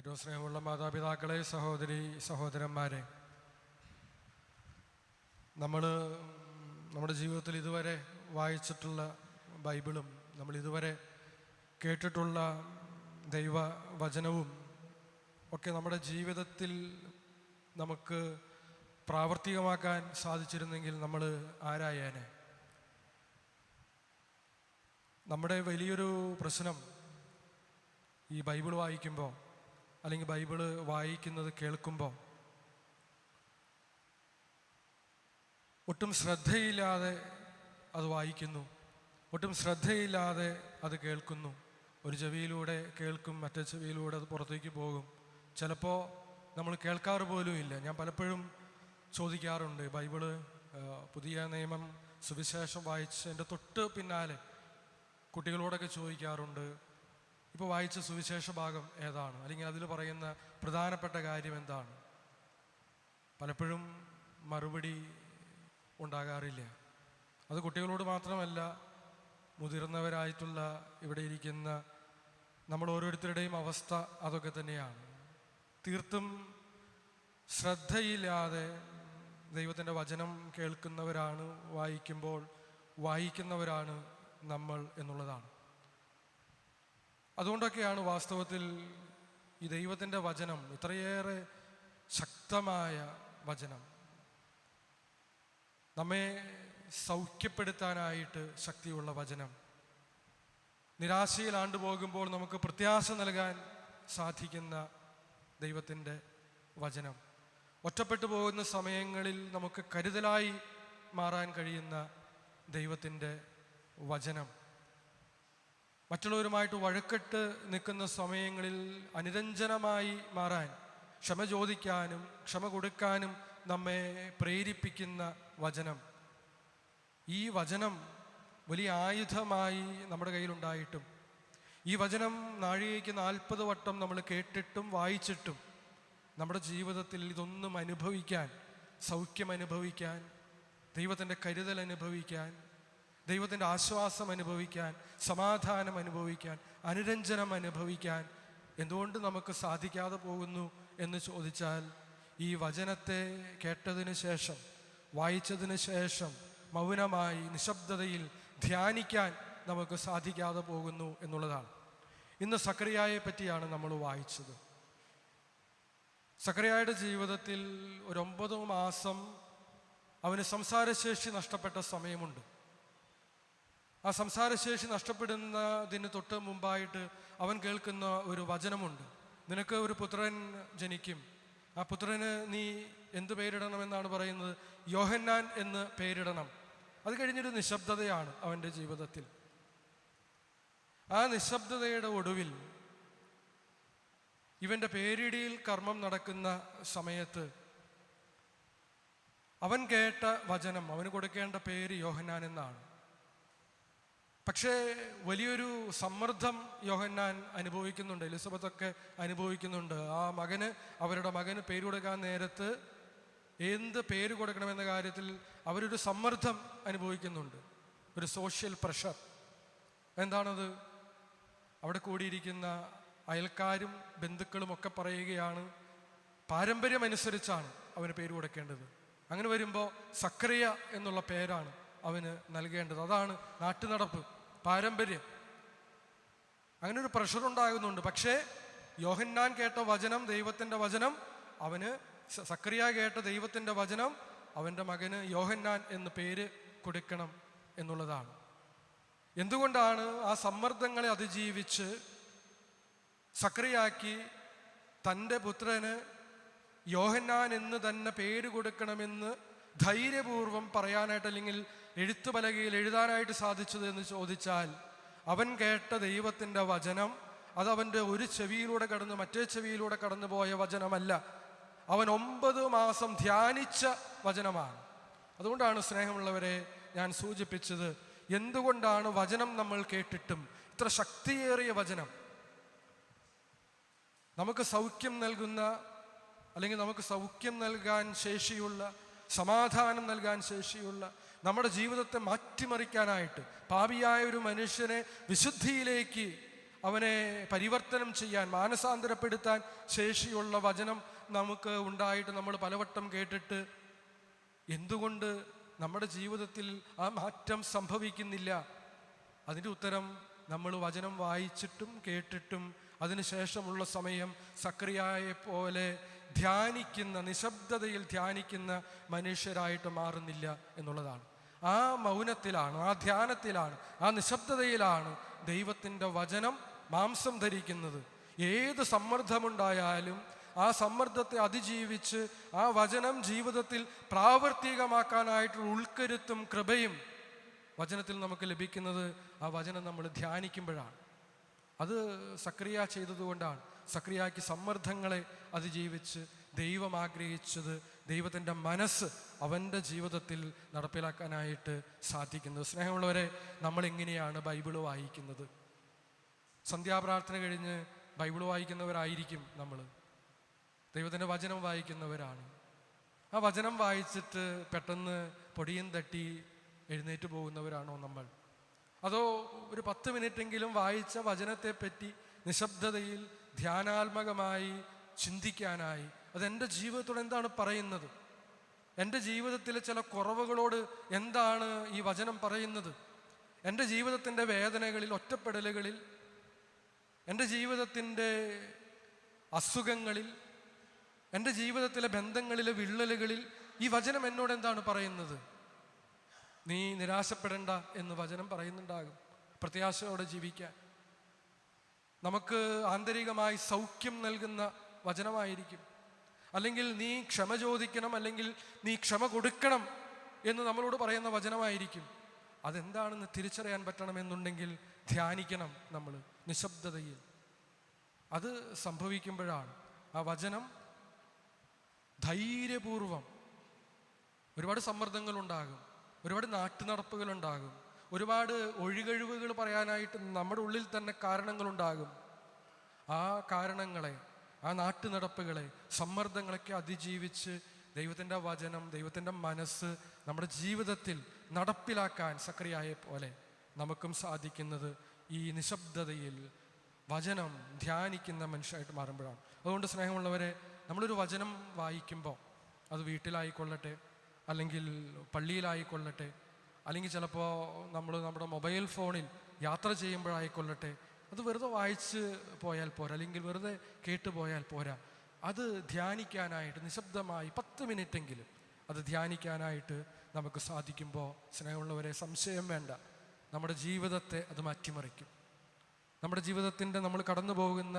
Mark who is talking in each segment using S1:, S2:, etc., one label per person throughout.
S1: ഏറ്റവും സ്നേഹമുള്ള മാതാപിതാക്കളെ, സഹോദരന്മാരെ, നമ്മുടെ ജീവിതത്തിൽ ഇതുവരെ വായിച്ചിട്ടുള്ള ബൈബിളും നമ്മൾ ഇതുവരെ കേട്ടിട്ടുള്ള ദൈവവചനവും ഒക്കെ നമ്മുടെ ജീവിതത്തിൽ നമുക്ക് പ്രാവർത്തികമാക്കാൻ സാധിച്ചിരുന്നെങ്കിൽ നമ്മൾ ആരായേനെ. നമ്മുടെ വലിയൊരു പ്രശ്നം ഈ ബൈബിൾ വായിക്കുമ്പോൾ, അല്ലെങ്കിൽ ബൈബിള് വായിക്കുന്നത് കേൾക്കുമ്പോൾ ഒട്ടും ശ്രദ്ധയില്ലാതെ അത് വായിക്കുന്നു, ഒട്ടും ശ്രദ്ധയില്ലാതെ അത് കേൾക്കുന്നു. ഒരു ചെവിയിലൂടെ കേൾക്കും, മറ്റേ ചെവിയിലൂടെ അത് പുറത്തേക്ക് പോകും. ചിലപ്പോൾ നമ്മൾ കേൾക്കാറ് പോലും ഇല്ല. ഞാൻ പലപ്പോഴും ചോദിക്കാറുണ്ട്, ബൈബിള് പുതിയ നിയമം സുവിശേഷം വായിച്ചതിൻ്റെ തൊട്ട് പിന്നാലെ കുട്ടികളോടൊക്കെ ചോദിക്കാറുണ്ട്, ഇപ്പോൾ വായിച്ച സുവിശേഷ ഭാഗം ഏതാണ്, അല്ലെങ്കിൽ അതിൽ പറയുന്ന പ്രധാനപ്പെട്ട കാര്യം എന്താണ്. പലപ്പോഴും മറുപടി ഉണ്ടാകാറില്ല. അത് കുട്ടികളോട് മാത്രമല്ല, മുതിർന്നവരായിട്ടുള്ള ഇവിടെ ഇരിക്കുന്ന നമ്മൾ ഓരോരുത്തരുടെയും അവസ്ഥ അതൊക്കെ തന്നെയാണ്. തീർത്തും ശ്രദ്ധയില്ലാതെ ദൈവത്തിൻ്റെ വചനം കേൾക്കുന്നവരാണ്, വായിക്കുന്നവരാണ് നമ്മൾ എന്നുള്ളതാണ്. അതുകൊണ്ടൊക്കെയാണ് വാസ്തവത്തിൽ ഈ ദൈവത്തിൻ്റെ വചനം, ഇത്രയേറെ ശക്തമായ വചനം, നമ്മെ സൗഖ്യപ്പെടുത്താനായിട്ട് ശക്തിയുള്ള വചനം, നിരാശയിൽ ആണ്ടുപോകുമ്പോൾ നമുക്ക് പ്രത്യാശ നൽകാൻ സാധിക്കുന്ന ദൈവത്തിൻ്റെ വചനം, ഒറ്റപ്പെട്ടു പോകുന്ന സമയങ്ങളിൽ നമുക്ക് കരുതലായി മാറാൻ കഴിയുന്ന ദൈവത്തിൻ്റെ വചനം, മറ്റുള്ളവരുമായിട്ട് വഴക്കെട്ട് നിൽക്കുന്ന സമയങ്ങളിൽ അനുരഞ്ജനമായി മാറാൻ, ക്ഷമ ചോദിക്കാനും ക്ഷമ കൊടുക്കാനും നമ്മെ പ്രേരിപ്പിക്കുന്ന വചനം. ഈ വചനം വലിയ ആയുധമായി നമ്മുടെ കയ്യിലുണ്ടായിട്ടും, ഈ വചനം നാഴികയ്ക്ക് 40 വട്ടം നമ്മൾ കേട്ടിട്ടും വായിച്ചിട്ടും നമ്മുടെ ജീവിതത്തിൽ ഇതൊന്നും അനുഭവിക്കാൻ, സൗഖ്യം അനുഭവിക്കാൻ, ദൈവത്തിൻ്റെ കരുതൽ അനുഭവിക്കാൻ, ദൈവത്തിൻ്റെ ആശ്വാസം അനുഭവിക്കാൻ, സമാധാനം അനുഭവിക്കാൻ, അനുരഞ്ജനം അനുഭവിക്കാൻ എന്തുകൊണ്ട് നമുക്ക് സാധിക്കാതെ പോകുന്നു എന്ന് ചോദിച്ചാൽ, ഈ വചനത്തെ കേട്ടതിന് ശേഷം, വായിച്ചതിന് ശേഷം മൗനമായി നിശബ്ദതയിൽ ധ്യാനിക്കാൻ നമുക്ക് സാധിക്കാതെ പോകുന്നു എന്നുള്ളതാണ്. ഇന്ന് സക്കറിയായെ പറ്റിയാണ് നമ്മൾ വായിച്ചത്. സക്കറിയായുടെ ജീവിതത്തിൽ ഒരു 9 മാസം അവന് സംസാരശേഷി നഷ്ടപ്പെട്ട സമയമുണ്ട്. ആ സംസാരശേഷി നഷ്ടപ്പെടുന്നതിന് തൊട്ട് മുമ്പായിട്ട് അവൻ കേൾക്കുന്ന ഒരു വചനമുണ്ട്. നിനക്ക് ഒരു പുത്രൻ ജനിക്കും, ആ പുത്രന് നീ എന്ത് പേരിടണമെന്നാണ് പറയുന്നത്? യോഹന്നാൻ എന്ന് പേരിടണം. അത് കഴിഞ്ഞൊരു നിശബ്ദതയാണ് അവൻ്റെ ജീവിതത്തിൽ. ആ നിശബ്ദതയുടെ ഒടുവിൽ ഇവൻ്റെ പേരിടിയിൽ കർമ്മം നടക്കുന്ന സമയത്ത് അവൻ കേട്ട വചനം, അവന് കൊടുക്കേണ്ട പേര് യോഹന്നാൻ എന്നാണ്. പക്ഷേ വലിയൊരു സമ്മർദ്ദം യോഹന്നാൻ അനുഭവിക്കുന്നുണ്ട്, എലിസബത്തൊക്കെ അനുഭവിക്കുന്നുണ്ട്. അവരുടെ മകന് പേര് കൊടുക്കാൻ നേരത്ത് എന്ത് പേര് കൊടുക്കണമെന്ന കാര്യത്തിൽ അവരൊരു സമ്മർദ്ദം അനുഭവിക്കുന്നുണ്ട്, ഒരു സോഷ്യൽ പ്രഷർ. എന്താണത്? അവിടെ കൂടിയിരിക്കുന്ന അയൽക്കാരും ബന്ധുക്കളും ഒക്കെ പറയുകയാണ്, പാരമ്പര്യമനുസരിച്ചാണ് അവന് പേര് കൊടുക്കേണ്ടത്. അങ്ങനെ വരുമ്പോൾ സക്കറിയ എന്നുള്ള പേരാണ് അവന് നൽകേണ്ടത്. അതാണ് നാട്ടുനടപ്പ്, പാരമ്പര്യം. അങ്ങനെ ഒരു പ്രഷർ ഉണ്ടാകുന്നുണ്ട്. പക്ഷേ യോഹന്നാൻ കേട്ട വചനം, ദൈവത്തിൻ്റെ വചനം, സക്കറിയ കേട്ട ദൈവത്തിൻ്റെ വചനം അവൻ്റെ മകന് യോഹന്നാൻ എന്ന് പേര് കൊടുക്കണം എന്നുള്ളതാണ്. എന്തുകൊണ്ടാണ് ആ സമ്മർദ്ദങ്ങളെ അതിജീവിച്ച് സക്കറിയാക്ക് തൻ്റെ പുത്രന് യോഹന്നാൻ എന്ന് തന്നെ പേര് കൊടുക്കണമെന്ന് ധൈര്യപൂർവം പറയാനായിട്ട്, അല്ലെങ്കിൽ എഴുത്തുപലകയിൽ എഴുതാനായിട്ട് സാധിച്ചത് എന്ന് ചോദിച്ചാൽ, അവൻ കേട്ട ദൈവത്തിൻ്റെ വചനം അതവൻ്റെ ഒരു ചെവിയിലൂടെ കടന്ന് മറ്റേ ചെവിയിലൂടെ കടന്നു പോയ വചനമല്ല, അവൻ 9 മാസം ധ്യാനിച്ച വചനമാണ്. അതുകൊണ്ടാണ് സ്നേഹമുള്ളവരെ ഞാൻ സൂചിപ്പിച്ചത്, എന്തുകൊണ്ടാണ് വചനം നമ്മൾ കേട്ടിട്ടും ഇത്ര ശക്തിയേറിയ വചനം നമുക്ക് സൗഖ്യം നൽകുന്ന, അല്ലെങ്കിൽ നമുക്ക് സൗഖ്യം നൽകാൻ ശേഷിയുള്ള, സമാധാനം നൽകാൻ ശേഷിയുള്ള, നമ്മുടെ ജീവിതത്തെ മാറ്റിമറിക്കാനായിട്ട്, പാപിയായ ഒരു മനുഷ്യനെ വിശുദ്ധിയിലേക്ക് അവനെ പരിവർത്തനം ചെയ്യാൻ, മാനസാന്തരപ്പെടുത്താൻ ശേഷിയുള്ള വചനം നമുക്ക് ഉണ്ടായിട്ട് നമ്മൾ പലവട്ടം കേട്ടിട്ട് എന്തുകൊണ്ട് നമ്മുടെ ജീവിതത്തിൽ ആ മാറ്റം സംഭവിക്കുന്നില്ല? അതിൻ്റെ ഉത്തരം നമ്മൾ വചനം വായിച്ചിട്ടും കേട്ടിട്ടും അതിനുശേഷമുള്ള സമയം സക്രിയയെ പോലെ ധ്യാനിക്കുന്ന, നിശബ്ദതയിൽ ധ്യാനിക്കുന്ന മനുഷ്യരായിട്ട് മാറുന്നില്ല എന്നുള്ളതാണ്. ആ മൗനത്തിലാണ്, ആ ധ്യാനത്തിലാണ്, ആ നിശബ്ദതയിലാണ് ദൈവത്തിൻ്റെ വചനം മാംസം ധരിക്കുന്നത്. ഏത് സമ്മർദ്ദമുണ്ടായാലും ആ സമ്മർദ്ദത്തെ അതിജീവിച്ച് ആ വചനം ജീവിതത്തിൽ പ്രാവർത്തികമാക്കാനായിട്ടുള്ള ഉൾക്കരുത്തും കൃപയും വചനത്തിൽ നമുക്ക് ലഭിക്കുന്നത് ആ വചനം നമ്മൾ ധ്യാനിക്കുമ്പോഴാണ്. അത് സക്രിയ ചെയ്തതുകൊണ്ടാണ്. സക്രിയയ്ക്ക് സമ്മർദ്ദങ്ങളെ അതിജീവിച്ച് ദൈവം ആഗ്രഹിച്ചത്, ദൈവത്തിൻ്റെ മനസ്സ് അവൻ്റെ ജീവിതത്തിൽ നടപ്പിലാക്കാനായിട്ട് സാധിക്കുന്നത്. സ്നേഹമുള്ളവരെ, നമ്മളെങ്ങനെയാണ് ബൈബിള് വായിക്കുന്നത്? സന്ധ്യാപ്രാർത്ഥന കഴിഞ്ഞ് ബൈബിള് വായിക്കുന്നവരായിരിക്കും നമ്മൾ. ദൈവത്തിൻ്റെ വചനം വായിക്കുന്നവരാണ്. ആ വചനം വായിച്ചിട്ട് പെട്ടെന്ന് പൊടിയും തട്ടി എഴുന്നേറ്റ് പോകുന്നവരാണോ നമ്മൾ? അതോ ഒരു 10 മിനിറ്റെങ്കിലും വായിച്ച വചനത്തെപ്പറ്റി നിശബ്ദതയിൽ ധ്യാനാത്മകമായി ചിന്തിക്കാനായി അതെൻ്റെ ജീവിതത്തോട് എന്താണ് പറയുന്നത്, എൻ്റെ ജീവിതത്തിലെ ചില കുറവുകളോട് എന്താണ് ഈ വചനം പറയുന്നത്, എൻ്റെ ജീവിതത്തിൻ്റെ വേദനകളിൽ, ഒറ്റപ്പെടലുകളിൽ, എൻ്റെ ജീവിതത്തിൻ്റെ അസുഖങ്ങളിൽ, എൻ്റെ ജീവിതത്തിലെ ബന്ധങ്ങളിലെ വിള്ളലുകളിൽ ഈ വചനം എന്നോട് എന്താണ് പറയുന്നത്? നീ നിരാശപ്പെടേണ്ട എന്ന് വചനം പറയുന്നുണ്ടാകും. പ്രത്യാശയോടെ ജീവിക്കാൻ നമുക്ക് ആന്തരികമായി സൗഖ്യം നൽകുന്ന വചനമായിരിക്കും. അല്ലെങ്കിൽ നീ ക്ഷമ ചോദിക്കണം, അല്ലെങ്കിൽ നീ ക്ഷമ കൊടുക്കണം എന്ന് നമ്മളോട് പറയുന്ന വചനമായിരിക്കും. അതെന്താണെന്ന് തിരിച്ചറിയാൻ പറ്റണമെന്നുണ്ടെങ്കിൽ ധ്യാനിക്കണം നമ്മൾ നിശബ്ദതയിൽ. അത് സംഭവിക്കുമ്പോഴാണ് ആ വചനം ധൈര്യപൂർവം, ഒരുപാട് സമ്മർദ്ദങ്ങളുണ്ടാകും, ഒരുപാട് നാട്ടുനടപ്പുകളുണ്ടാകും, ഒരുപാട് ഒഴികഴിവുകൾ പറയാനായിട്ട് നമ്മുടെ ഉള്ളിൽ തന്നെ കാരണങ്ങളുണ്ടാകും. ആ കാരണങ്ങളെ, ആ നാട്ടുനടപ്പുകളെ, സമ്മർദ്ദങ്ങളൊക്കെ അതിജീവിച്ച് ദൈവത്തിൻ്റെ വചനം, ദൈവത്തിൻ്റെ മനസ്സ് നമ്മുടെ ജീവിതത്തിൽ നടപ്പിലാക്കാൻ സക്രിയയെ പോലെ നമുക്കും സാധിക്കുന്നത് ഈ നിശബ്ദതയിൽ വചനം ധ്യാനിക്കുന്ന മനുഷ്യരായിട്ട് മാറുമ്പോഴാണ്. അതുകൊണ്ട് സ്നേഹമുള്ളവരെ, നമ്മളൊരു വചനം വായിക്കുമ്പോൾ അത് വീട്ടിലായിക്കൊള്ളട്ടെ, അല്ലെങ്കിൽ പള്ളിയിലായിക്കൊള്ളട്ടെ, അല്ലെങ്കിൽ ചിലപ്പോൾ നമ്മൾ നമ്മുടെ മൊബൈൽ ഫോണിൽ യാത്ര ചെയ്യുമ്പോഴായിക്കൊള്ളട്ടെ, അത് വെറുതെ വായിച്ച് പോയാൽ പോരാ, അല്ലെങ്കിൽ വെറുതെ കേട്ടു പോയാൽ പോരാ. അത് ധ്യാനിക്കാനായിട്ട് നിശബ്ദമായി 10 മിനിറ്റെങ്കിലും അത് ധ്യാനിക്കാനായിട്ട് നമുക്ക് സാധിക്കുമ്പോൾ സ്നേഹമുള്ളവരെ, സംശയം വേണ്ട, നമ്മുടെ ജീവിതത്തെ അത് മാറ്റിമറിക്കും. നമ്മുടെ ജീവിതത്തിൻ്റെ നമ്മൾ കടന്നു പോകുന്ന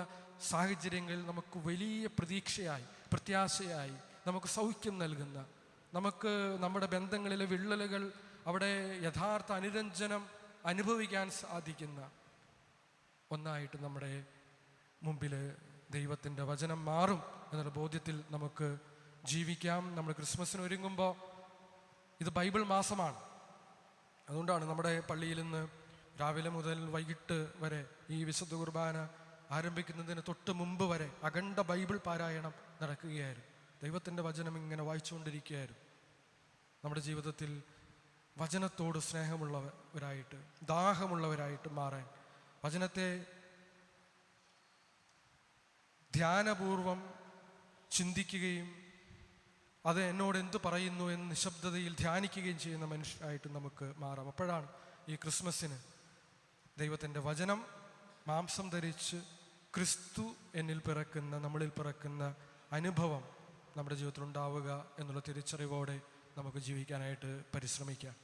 S1: സാഹചര്യങ്ങളിൽ നമുക്ക് വലിയ പ്രതീക്ഷയായി, പ്രത്യാശയായി, നമുക്ക് സൗഖ്യം നൽകുന്ന, നമുക്ക് നമ്മുടെ ബന്ധങ്ങളിലെ വിള്ളലുകൾ അവിടെ യഥാർത്ഥ അനുരഞ്ജനം അനുഭവിക്കാൻ സാധിക്കുന്ന ഒന്നായിട്ട് നമ്മുടെ മുമ്പിൽ ദൈവത്തിൻ്റെ വചനം മാറും എന്നുള്ള ബോധ്യത്തിൽ നമുക്ക് ജീവിക്കാം. നമ്മൾ ക്രിസ്മസിന് ഒരുങ്ങുമ്പോൾ ഇത് ബൈബിൾ മാസമാണ്. അതുകൊണ്ടാണ് നമ്മുടെ പള്ളിയിൽ നിന്ന് രാവിലെ മുതൽ വൈകിട്ട് വരെ ഈ വിശുദ്ധ കുർബാന ആരംഭിക്കുന്നതിന് തൊട്ട് മുമ്പ് വരെ അഖണ്ഡ ബൈബിൾ പാരായണം നടക്കുകയായിരുന്നു. ദൈവത്തിൻ്റെ വചനം ഇങ്ങനെ വായിച്ചുകൊണ്ടിരിക്കുകയായിരുന്നു. നമ്മുടെ ജീവിതത്തിൽ വചനത്തോട് സ്നേഹമുള്ളവരായിട്ട്, ദാഹമുള്ളവരായിട്ട് മാറാൻ, വചനത്തെ ധ്യാനപൂർവം ചിന്തിക്കുകയും അത് എന്നോട് എന്ത് പറയുന്നു എന്ന് നിശബ്ദതയിൽ ധ്യാനിക്കുകയും ചെയ്യുന്ന മനുഷ്യരായിട്ട് നമുക്ക് മാറാം. അപ്പോഴാണ് ഈ ക്രിസ്മസിന് ദൈവത്തിൻ്റെ വചനം മാംസം ധരിച്ച് ക്രിസ്തു എന്നിൽ പിറക്കുന്ന, നമ്മളിൽ പിറക്കുന്ന അനുഭവം നമ്മുടെ ജീവിതത്തിൽ ഉണ്ടാവുക എന്നുള്ള തിരിച്ചറിവോടെ നമുക്ക് ജീവിക്കാനായിട്ട് പരിശ്രമിക്കാം.